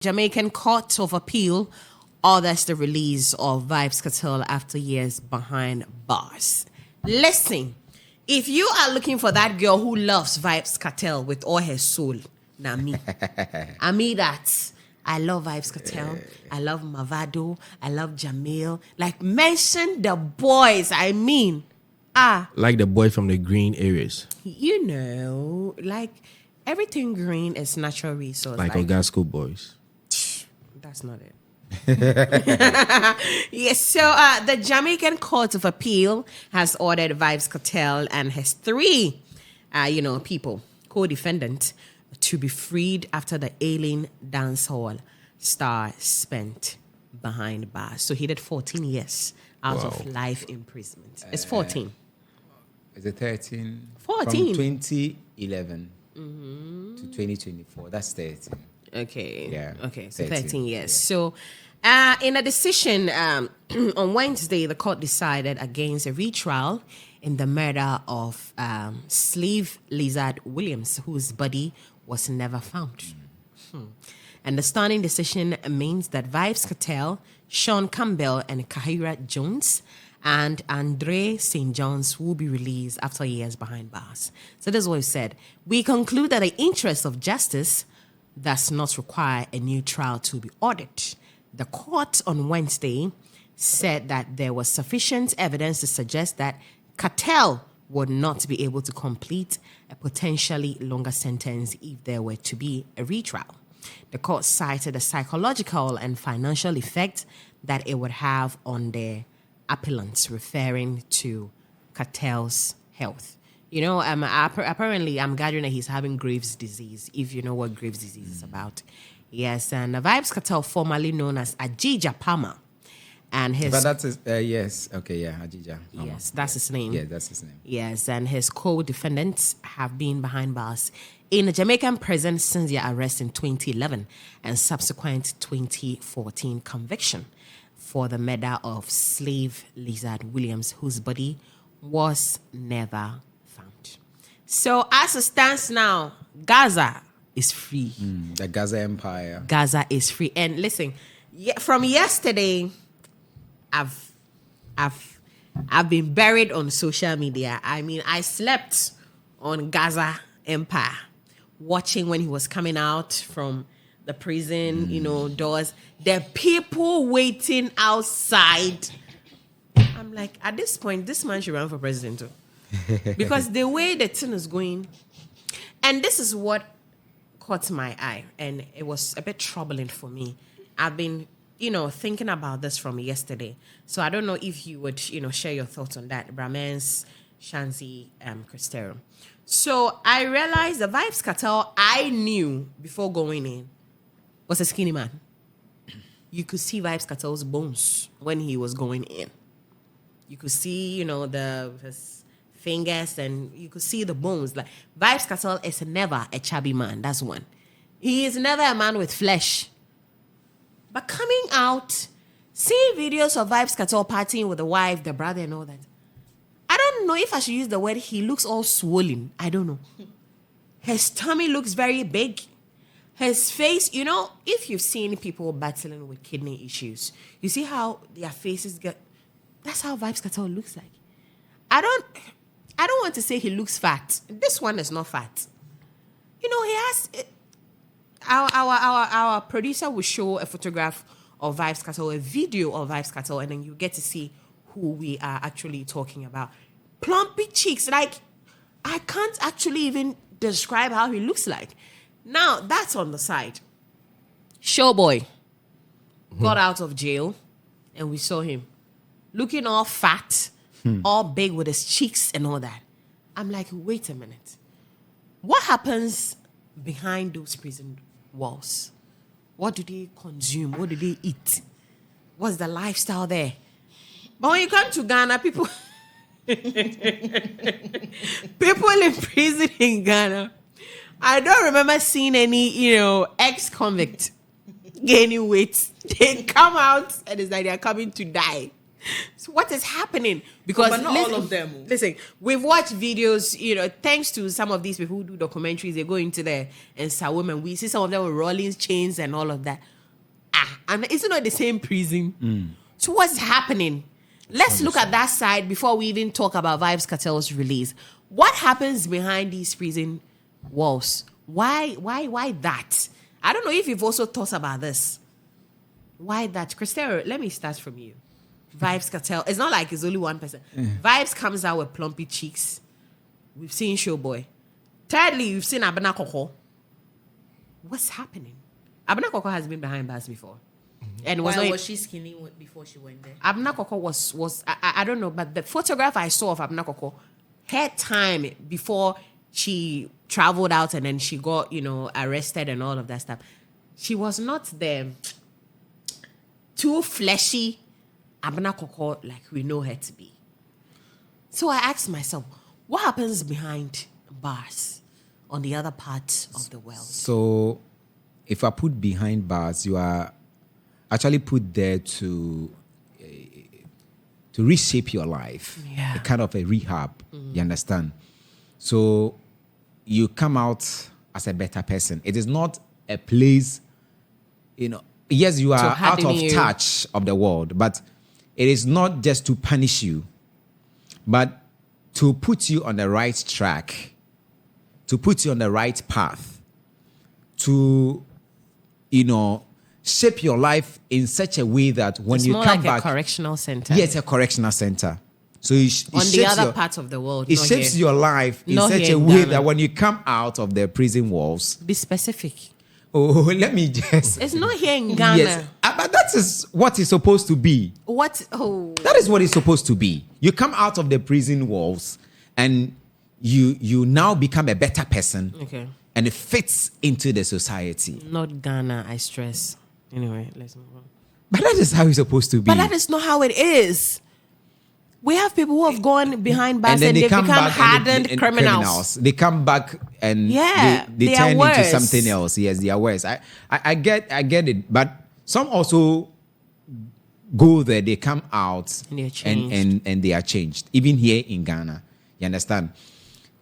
Jamaican Court of Appeal orders the release of Vybz Kartel after years behind bars. Listen, if you are looking for that girl who loves Vybz Kartel with all her soul, now me. I mean that. I love Vybz Kartel. I love Mavado. I love Jamil. Like, mention the boys. I mean, like the boys from the green areas. You know, like everything green is natural resource. Like Ogasco boys. That's not it. Yes, so the Jamaican Court of Appeal has ordered Vybz Kartel and his three, people, co-defendants, to be freed after the ailing dancehall star spent behind bars. So he did 14 years out of life imprisonment. It's 14. Is it 13? 14. From 2011 to 2024. That's 13. Okay. Yeah. Okay. So 13 years. Yeah. So, in a decision on Wednesday, the court decided against a retrial in the murder of slave Lizard Williams, whose body was never found. And the stunning decision means that Vybz Kartel, Sean Campbell, and Kahira Jones and Andre St. John's will be released after years behind bars. So this is what he said. We conclude that the interest of justice does not require a new trial to be ordered. The court on Wednesday said that there was sufficient evidence to suggest that Kartel would not be able to complete a potentially longer sentence if there were to be a retrial. The court cited the psychological and financial effect that it would have on the appellants, referring to Kartel's health. You know, apparently I'm gathering that he's having Graves' disease, if you know what Graves' disease is about. Yes, and Vybz Kartel, formerly known as Ajija Palmer, and his... But that's his, yes. Okay, yeah, Ajija. Yes, that's his name. Yeah, that's his name. Yes, and his co-defendants have been behind bars in a Jamaican prison since their arrest in 2011 and subsequent 2014 conviction for the murder of slave Lizard Williams, whose body was never found. So as it stands now, Gaza is free. The Gaza Empire. Gaza is free. And listen, from yesterday, I've been buried on social media. I mean, I slept on Gaza Empire, watching when he was coming out from the prison, doors. The people waiting outside. I'm like, at this point, this man should run for president too. Because the way the thing is going, and this is what caught my eye, and it was a bit troubling for me. I've been thinking about this from yesterday. So I don't know if you would, share your thoughts on that. Bramens, Shanzi, Cristero. So I realized the Vybz Kartel I knew before going in was a skinny man. You could see Vybz Kartel's bones when he was going in. You could see, his fingers, and you could see the bones. Like, Vybz Kartel is never a chubby man. That's one. He is never a man with flesh. But coming out, seeing videos of Vybz Kartel partying with the wife, the brother, and all that, I don't know if I should use the word he looks all swollen. I don't know. His tummy looks very big. His face, if you've seen people battling with kidney issues, you see how their faces get. That's how Vybz Kartel looks like. I don't want to say he looks fat. This one is not fat. He has. Our producer will show a photograph of Vybz Kartel, a video of Vybz Kartel, and then you get to see who we are actually talking about. Plumpy cheeks, like I can't actually even describe how he looks like. Now that's on the side. Showboy got out of jail, and we saw him looking all fat, all big with his cheeks and all that. I'm like, wait a minute. What happens behind those prison walls? What do they consume? What do they eat? What's the lifestyle there? But when you come to Ghana, people in prison in Ghana, I don't remember seeing any, ex-convict gaining weight. They come out and it's like they're coming to die. So what is happening? Because but not all of them. Listen, we've watched videos, thanks to some of these people who do documentaries, they go into there and some women. We see some of them with rolling chains and all of that. And it's not the same prison. So what's happening? Let's look at that side before we even talk about Vybz Kartel's release. What happens behind these prison walls? Why that? I don't know if you've also thought about this. Why that? Christelle, let me start from you. Vybz Kartel. It's not like it's only one person. Vybz comes out with plumpy cheeks. We've seen Showboy. Thirdly, we've seen Abena Koko. What's happening? Abena Koko has been behind bars before. And was she skinny before she went there? Abena Koko was I don't know, but the photograph I saw of Abena Koko, her time before she traveled out and then she got, arrested and all of that stuff, she was not the too fleshy Abena Koko like we know her to be. So I asked myself, what happens behind bars on the other part of the world? So, if I put behind bars, you are actually put there to reshape your life. Yeah. A kind of a rehab. You understand? So, you come out as a better person. It is not a place, yes, you are out of touch of the world, but it is not just to punish you, but to put you on the right track, to put you on the right path, to, shape your life in such a way that when it's you more come like back, a correctional center. yes, a correctional center. So it on the shapes other part of the world. it shapes your life in Not such here a in way Ghana. that when you come out of the prison walls, Be specific. oh, let me just. It's not here in Ghana. Yes, but that is what it's supposed to be. What? Oh. That is what it's supposed to be. You come out of the prison walls and you now become a better person. Okay. And it fits into the society. Not Ghana, I stress. Anyway, let's move on. But that is how it's supposed to be. But that is not how it is. We have people who have gone behind bars and, they become hardened criminals. They come back and they turn into something else. Yes, they are worse. I get it. But some also go there, they come out And they're changed. and they are changed. Even here in Ghana. You understand?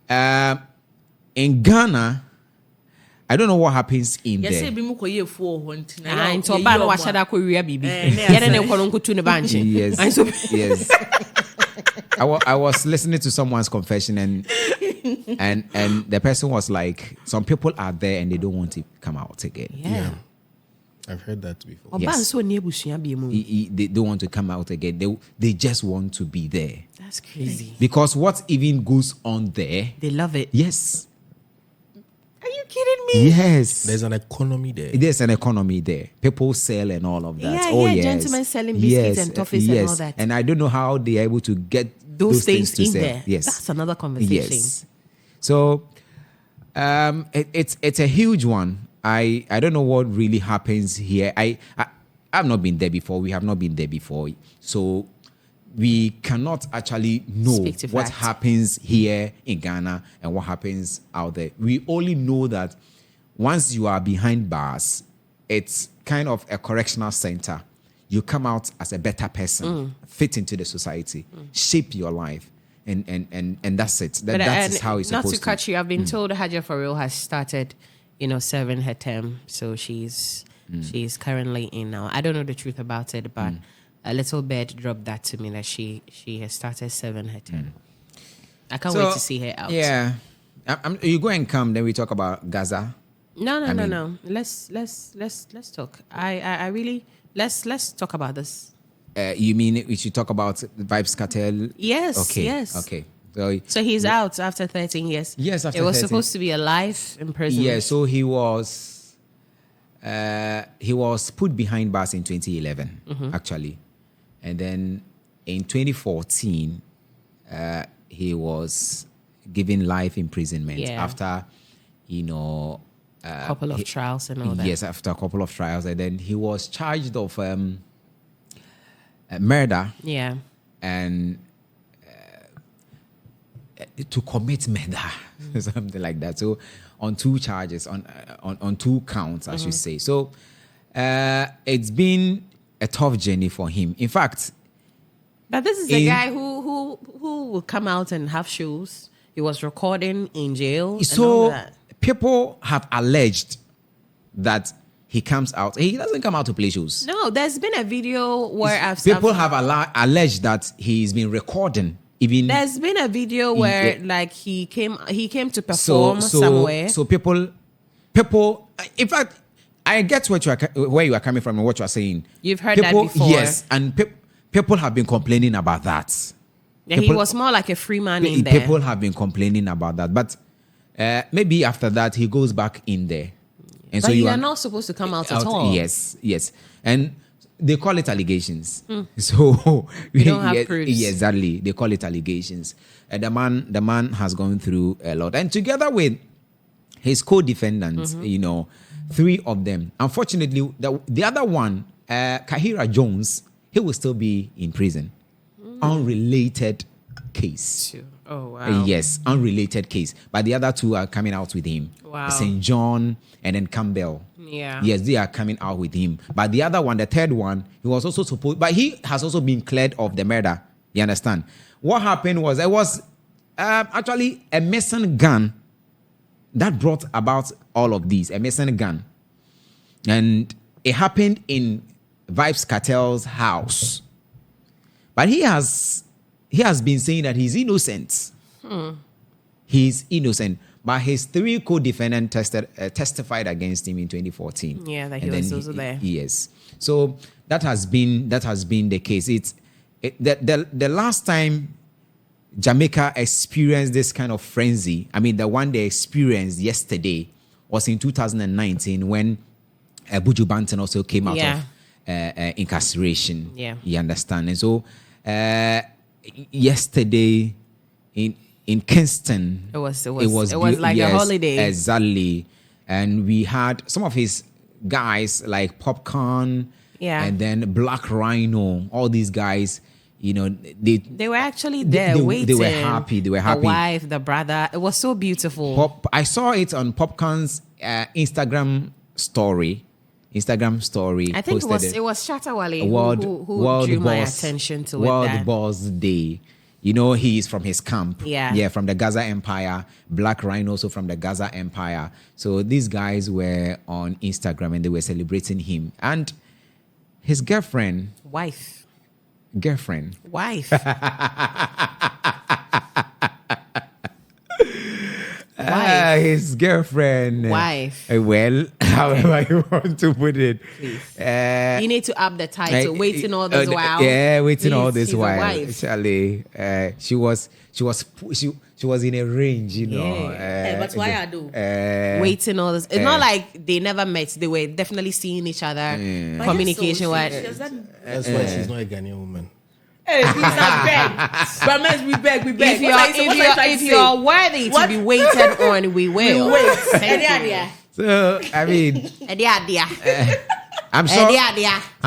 In Ghana, I don't know what happens in there. Yes. I was listening to someone's confession and the person was like, some people are there and they don't want to come out again. Yeah. I've heard that before. Yes. They don't want to come out again. They just want to be there. That's crazy. Because what even goes on there? They love it. Yes. Are you kidding me? Yes. There's an economy there. There's an economy there. People sell and all of that. Yeah, oh, yeah, yes. gentlemen selling biscuits and toffees and all that. And I don't know how they are able to get Those things to in sell. there. Yes. That's another conversation. Yes. So it's a huge one. I don't know what really happens here. I've not been there before. We have not been there before. So we cannot actually know what happens here in Ghana and what happens out there. We only know that once you are behind bars, it's kind of a correctional center. You come out as a better person, fit into the society, shape your life, and that's it. That is how it's supposed to be. Not to cut you, I've been told Haja Farrell has started, serving her term. So she's currently in now. I don't know the truth about it, but a little bit dropped that to me that she has started serving her term. I can't wait to see her out. Yeah. You go and come, then we talk about Gaza. No. Let's talk. I really let's talk about this. You mean we should talk about Vybz Kartel? Yes. Okay. Yes. Okay. So he's out after 13 years. Yes, after it was 13. supposed to be a life imprisonment. Yeah. So he was put behind bars in 2011, actually, and then in 2014, he was given life imprisonment after, couple of trials and all that. Yes, after a couple of trials, and then he was charged of murder. Yeah. And to commit murder, something like that. So on two charges, on two counts, I should say. So it's been a tough journey for him. In fact, But this is a guy who will come out and have shows. He was recording in jail. So and all that. people have alleged that he comes out. He doesn't come out to play shows. No, there's been a video where People have alleged that he's been recording. Even there's been a video where like he came to perform somewhere. So people. In fact, I get where you are coming from and what you are saying. You've heard that before. Yes, and people have been complaining about that. Yeah, he was more like a free man in there. People have been complaining about that, but maybe after that he goes back in there. And but you are not supposed to come out at all. Yes, and they call it allegations. So we don't have proofs. Yeah, exactly. They call it allegations. And the man has gone through a lot, and together with his co-defendants, 3 of them. Unfortunately, the other one, Kahira Jones, he will still be in prison. Unrelated case. Oh, wow. Yes, unrelated case. But the other 2 are coming out with him. Wow. St. John and then Campbell. Yeah. Yes, they are coming out with him. But the other one, the third one, he was also supposed, but he has also been cleared of the murder. You understand? What happened was, it was actually a missing gun that brought about all of these, a missing gun. And it happened in Vybz Kartel's house. But he has been saying that he's innocent. He's innocent. But his 3 co-defendants testified against him in 2014. Yeah, that he was also there. Yes. So that has been the case. The last time Jamaica experienced this kind of frenzy, I mean, the one they experienced yesterday was in 2019 when Buju Banton also came out of incarceration. Yeah. You understand? And so yesterday in Kingston, it was like a holiday. Exactly. And we had some of his guys like Popcorn, and then Black Rhino, all these guys. They were actually there waiting. They were happy. The wife, the brother. It was so beautiful. I saw it on Popcorn's Instagram story. I think it was Shatawale who drew my attention to World Boss Day. He is from his camp. Yeah, from the Gaza Empire. Black Rhino also from the Gaza Empire. So these guys were on Instagram and they were celebrating him and his wife. His girlfriend. Wife. Well, however you want to put it. Please. You need to up the title. Waiting all this while. Yeah, waiting all this she's while. A wife. Actually, she was in a range, but why I do? Waiting all this. It's not like they never met. They were definitely seeing each other. Communication wise. That's why she's not a Ghanaian woman. Hey, please, I beg. We beg. If you're worthy to be waited on, we will. We wait. So I mean, I'm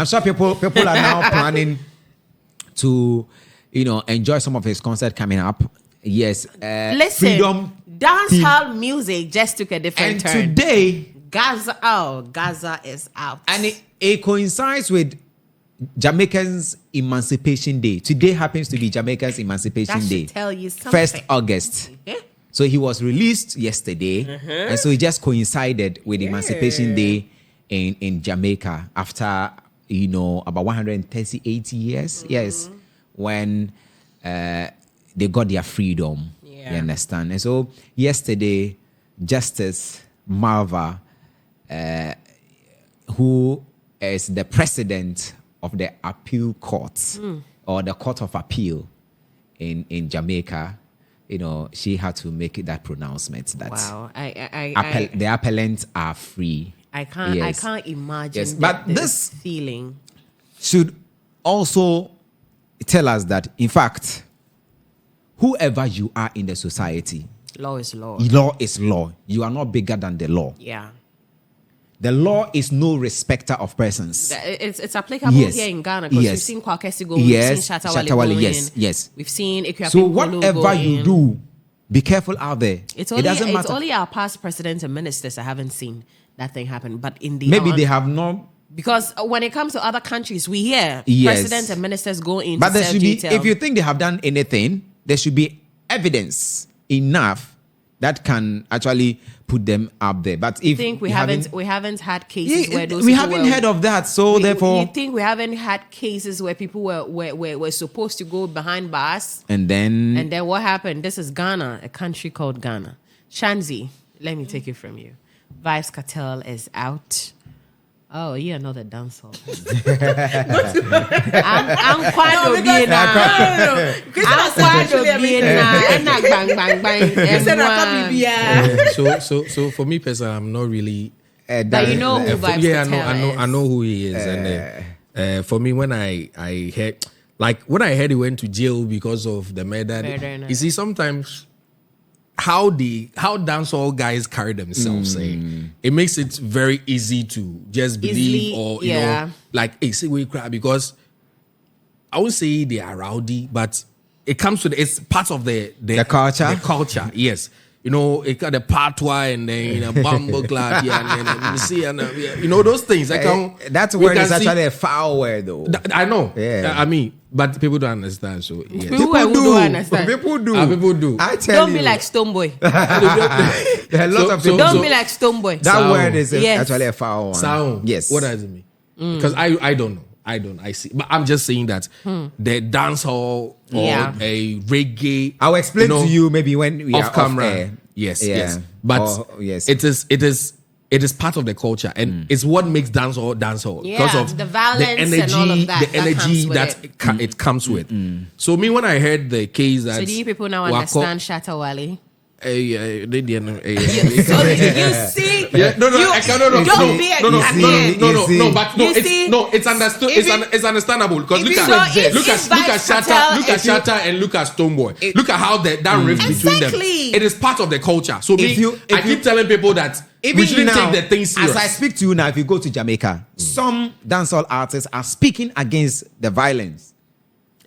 sure people are now planning to, enjoy some of his concert coming up. Yes, listen, Freedom dancehall music just took a different turn. And today, Gaza is out, and it coincides with Jamaicans Emancipation Day. Today happens to be Jamaicans Emancipation Day. Tell you something. 1st August. So he was released yesterday, and so it just coincided with Emancipation Day in Jamaica after about 138 years. Yes, when they got their freedom. You understand? And so yesterday, Justice Marva, who is the president of the appeal court or the court of appeal in Jamaica, she had to make that pronouncement that the appellants are free. I can't imagine but this feeling should also tell us that, in fact, whoever you are in the society, law is law. Law is law. You are not bigger than the law. Yeah. The law is no respecter of persons. It's applicable here in Ghana because we've seen Kwakesi go, we've seen Shatawale go in. Yes. We've seen Ikuapin So whatever you do, be careful out there. It doesn't matter. It's only our past presidents and ministers I haven't seen that thing happen. But in the maybe they have not Because when it comes to other countries, we hear Yes. presidents and ministers go in. But to there serve should be, detail. if you think they have done anything, there should be evidence enough that can actually put them up there. But if you think we haven't had cases where those we people haven't were, heard of that, so therefore, you think we haven't had cases where people were supposed to go behind bars, and then what happened? This is Ghana, a country called Ghana. Shanzi, let me take it from you. Vybz Kartel is out. Oh, you're not a dancehall. I'm quite obedient now. I'm quite obedient now. I'm not bang bang. So for me personally, I'm not really. But you know who Vybz Kartel is. I know who he is, and for me, when I heard, when I heard he went to jail because of the murder, you see, sometimes how dancehall guys carry themselves, it makes it very easy to just believe or you know, hey, say we cry because I won't say they are rowdy, but it comes to it's part of the culture. The culture, yes. You know, it got the patois and then bumble clap, you know those things. That word is actually a foul word, though. I know. Yeah. I mean, but people don't understand. So yes. People do understand. People do. People do. I tell Don't you. be like Stoneboy. There are a lot of people. Don't be like Stoneboy. That Sound. word is Yes. actually a foul one. Sound. Yes. What does it mean? Because I don't know. I see. But I'm just saying that the dancehall or a reggae. I'll explain to you maybe when we are off camera. off air. Yes, Yeah. yes. But yes. it is part of the culture, and it's what makes dancehall Yeah, because of the violence energy, and all of that the energy that comes with it comes with. So me, when I heard the case that So do you people now understand Shatta Wale? they didn't. So you see? Yeah, no, Don't be it's understood. It's understandable because look at Shatta and look at Stoneboy. Look at how that rift between them. It is part of the culture. So I keep telling people that we shouldn't take the thing serious. As I speak to you now, if you go to Jamaica, some dancehall artists are speaking against the violence.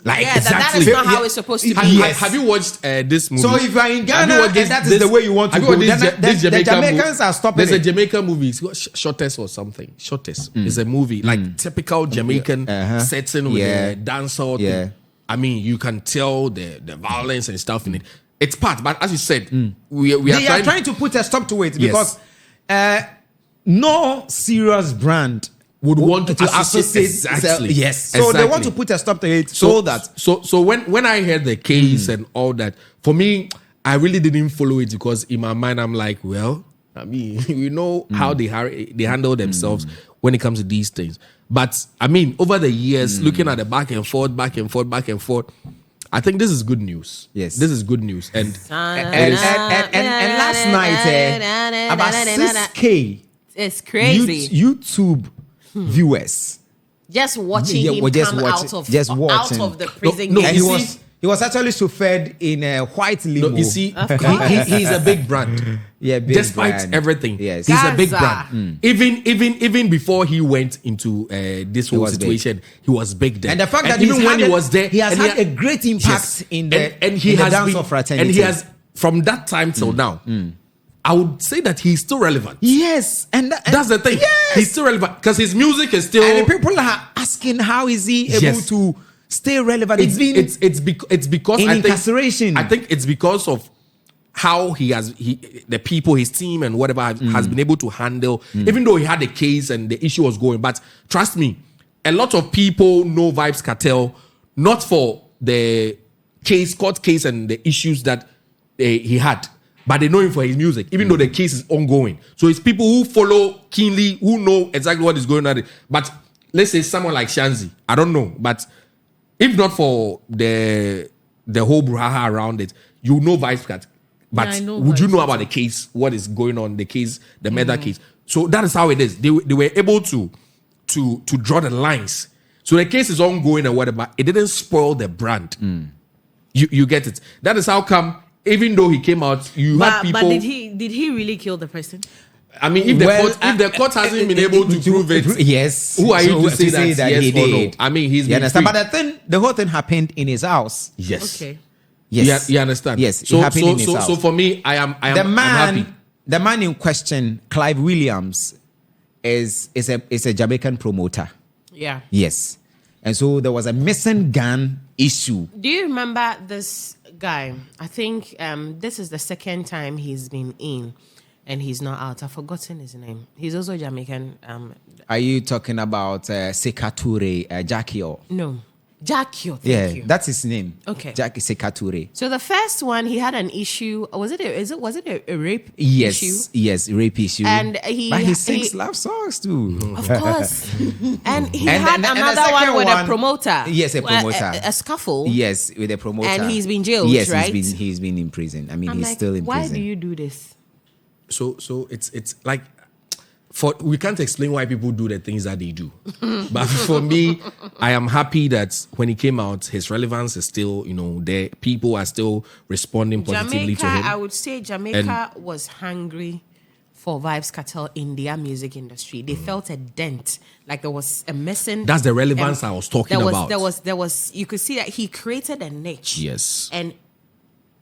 That is not how it's supposed to be. Have you watched this movie? So if you are in Ghana and that is the way you want to go, the Jamaicans are stopping There's it. a Jamaican movie, it's called Shortest or something. Shortest is a movie, like typical Jamaican setting with the dancehall thing. I mean, you can tell the violence and stuff in it. It's part, but as you said, we are trying to put a stop to it because no serious brand would want to associate exactly. Yes. So exactly. they want to put a stop to it so when I heard the case and all that, for me, I really didn't follow it because in my mind I'm like, well, I mean, we know how they handle themselves when it comes to these things. But I mean, over the years, looking at the back and forth, I think this is good news. Yes, this is good news. And last night, about 6K. It's crazy. YouTube viewers just watching him come out of the prison. He was actually chauffeured in a white limo. No, you see, he's a big brand. Yeah, big despite brand. everything, yes, he's a big brand. Even before he went into this whole situation, he was big there. And the fact that even when he was there, he has had a great impact in the dance of fraternity. And he has, from that time till now, I would say that he's still relevant. Yes, and that's the thing. Yes. He's still relevant because his music is still. And people are asking, how is he able to stay relevant? It's because in incarceration. I think it's because of how the people, his team, and whatever has been able to handle. Even though he had a case and the issue was going, but trust me, a lot of people know Vybz Kartel not for the court case, and the issues that he had. But they know him for his music, even though the case is ongoing. So it's people who follow keenly, who know exactly what is going on. But let's say someone like Shanzi, I don't know. But if not for the whole brouhaha around it, you know Vybz Kartel. But would you know about the case, what is going on, the case, the murder case? So that is how it is. They were able to draw the lines. So the case is ongoing and whatever. It didn't spoil the brand. You get it. That is how come. Even though he came out, had people. But did he really kill the person? I mean, if the court hasn't been able to prove it, yes. Who are you to say that yes he or did? No? I mean, he's been understand. But the whole thing happened in his house. Yes. Okay. Yes. You understand? Yes. It happened in his house. So for me, I'm happy. The man in question, Clive Williams, is a Jamaican promoter. Yeah. Yes. And so there was a missing gun issue. Do you remember this guy? I think this is the second time he's been in and he's not out. I've forgotten his name. He's also Jamaican. Are you talking about Sekature, Jackie? No. Jackie, thank you. That's his name. Okay. Jackie Sekature. So the first one, he had an issue. Was it a rape Yes, issue? yes, rape issue. And he sings love songs too. Of course. And he And had then- and the another one second with one- a promoter. Yes, a promoter. A scuffle. Yes, with a promoter. And he's been jailed, yes, right? he's been in prison. I mean, I'm he's like, still in why prison. do you do this? So it's like we can't explain why people do the things that they do. But for me, I am happy that when he came out, his relevance is still, there. People are still responding positively to him. I would say Jamaica was hungry for Vybz Kartel in their music industry. They felt a dent, like there was a missing. That's the relevance I was talking about. There was. You could see that he created a niche. Yes. And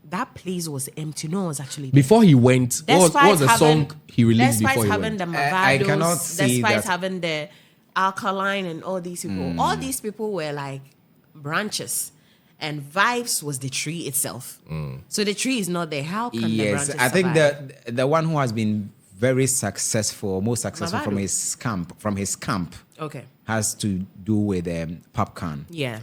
that place was empty. No one was actually there. Before he went, what was the song he released before he having went? the I Mavados, cannot see despite that. having the Alkaline and all these people. All these people were like branches. And Vybz was the tree itself. So the tree is not there. How can the Yes, branches I think survive? the one who has been very successful, most successful Mavado. from his camp, Okay. has to do with Popcorn. Yeah.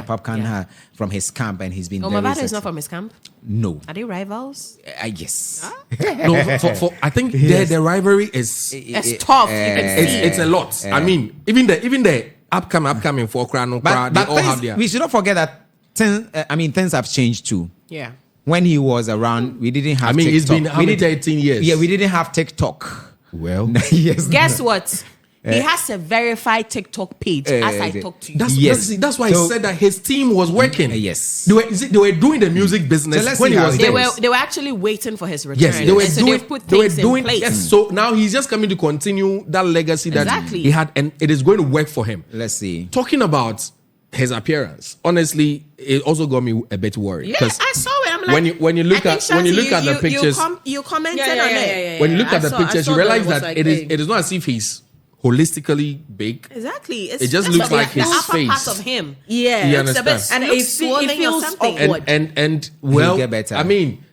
Popcorn from his camp, and he's been Oh, very Mavado is successful. not from his camp? No. Are they rivals? Yes. No, for I think the rivalry is It's tough. You can see. it's a lot. I mean, even the upcoming for Krano, But they all have things, their. we should not forget that things have changed too. Yeah. When he was around, we didn't have I mean, it's TikTok. been how many 13 years? Yeah, we didn't have TikTok. Well, Yes. Guess what? He has a verified TikTok page as I talk to you. that's why So- I said that his team was working. Yes. They were doing the music business So let's when see he how was it there. They were actually waiting for his return. Yes, they were And so doing. they've put They were things doing. in place. Yes, so now he's just coming to continue that legacy that Exactly. he had, and it is going to work for him. Let's see. Talking about his appearance, honestly, it also got me a bit worried. Yeah, 'Cause I saw it. I'm like, when you look I at think, when you Shanti, look at the pictures, you commented Yeah, on yeah, it. yeah, yeah. when you look at the I pictures, saw you realize it was that like it is big. not as if he's holistically big. Exactly. It's It just looks like the his upper face. part of him. Yeah. You It's a bit understand? And looks it swollen or feels something. awkward. And well, He'll get better. I mean,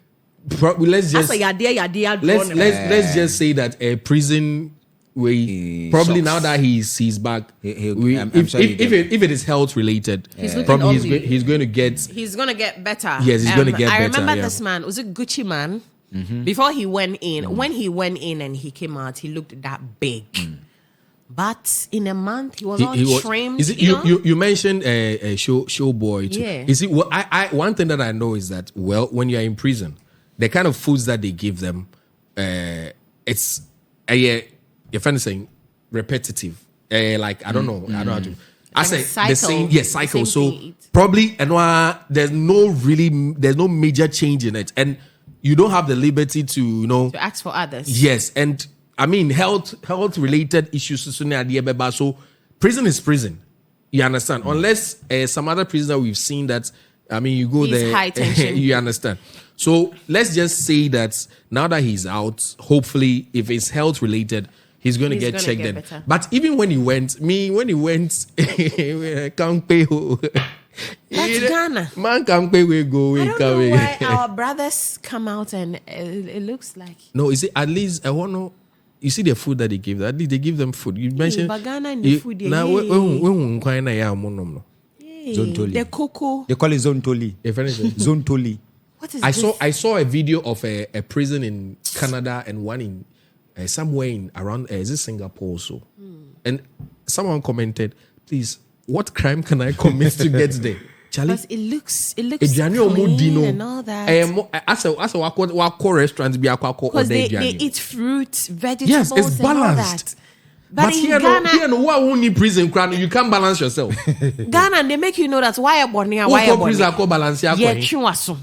let's just That's a yadea let's just say that a prison way probably Shocks. now that he's back. I'm sure he'll get- If it is health related, looking probably ugly. he's going to get. He's gonna get better. Yes, he's gonna get I better, remember yeah. this man. Was it Gucci Man? Before he went in, when he went in and he came out, he looked that big. But in a month, he was all trimmed. Is it, you know? you mentioned a show boy too. Yeah. You see, well, I one thing that I know is that when you're in prison, the kind of foods that they give them, it's your friend is saying repetitive. Like I don't know, I don't know how to. I say the same, cycle. Same So thing you eat. probably there's no major change in it, and you don't have the liberty to to ask for others. Yes, and I mean health related issues. So prison is prison. You understand? Unless some other prisoner we've seen that. I mean, you go He's there. high tension. You understand? So let's just say that now that he's out, hopefully, if it's health related, he's going to He's get gonna checked get in. better. But even when he went, can't pay. That's Ghana. Man can't pay. We go. I don't know why our brothers come out and it looks like No, is it at least I want to know. You see the food that they give them. At least they give them food. You mentioned but Ghana and the food, Now yeah. Zontoli. the cocoa. They call it Zontoli. If anything. Zontoli. What is I this? saw a video of a prison in Canada and one in somewhere in around is it Singapore also, and someone commented, "Please, what crime can I commit to get there?" Charlie, Because it looks aduane a ɔmo di clean no, and all that. as a wakɔ restaurant bi akɔ Because order they aduane. eat fruits, vegetables, Yes, it's and all balanced. that. But in here Ghana, no, who won't need prison crown, you can't balance yourself. Ghana, they make you know that why born here, Who why go born prison here. akɔ balance ya Yeah, akɔ. chunwaso.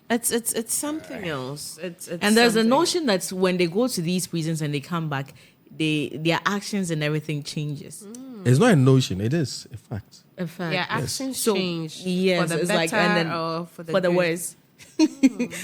It's something else. It's And there's a something. notion that when they go to these prisons and they come back, their actions and everything changes. It's not a notion, it is a fact. In fact, Yeah, actions So, change. yes, for the it's better like- and then or for the for the good. worse.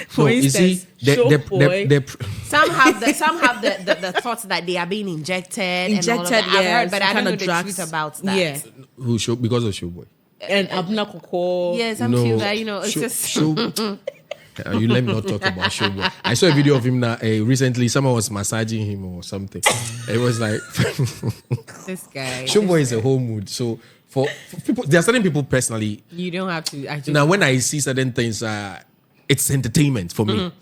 For instance, some have the thoughts that they are being injected and all of that. I've heard, but I don't know the truth about that. Yeah. Who show because of Showboy? And Abna Koko. Yeah, some feel that, you know, it's just you let me not talk about Showboy. I saw a video of him now recently. Someone was massaging him or something. It was like this guy. Showboy is a whole mood. So for people, there are certain people personally. You don't have to actually. Now, when I see certain things, it's entertainment for me.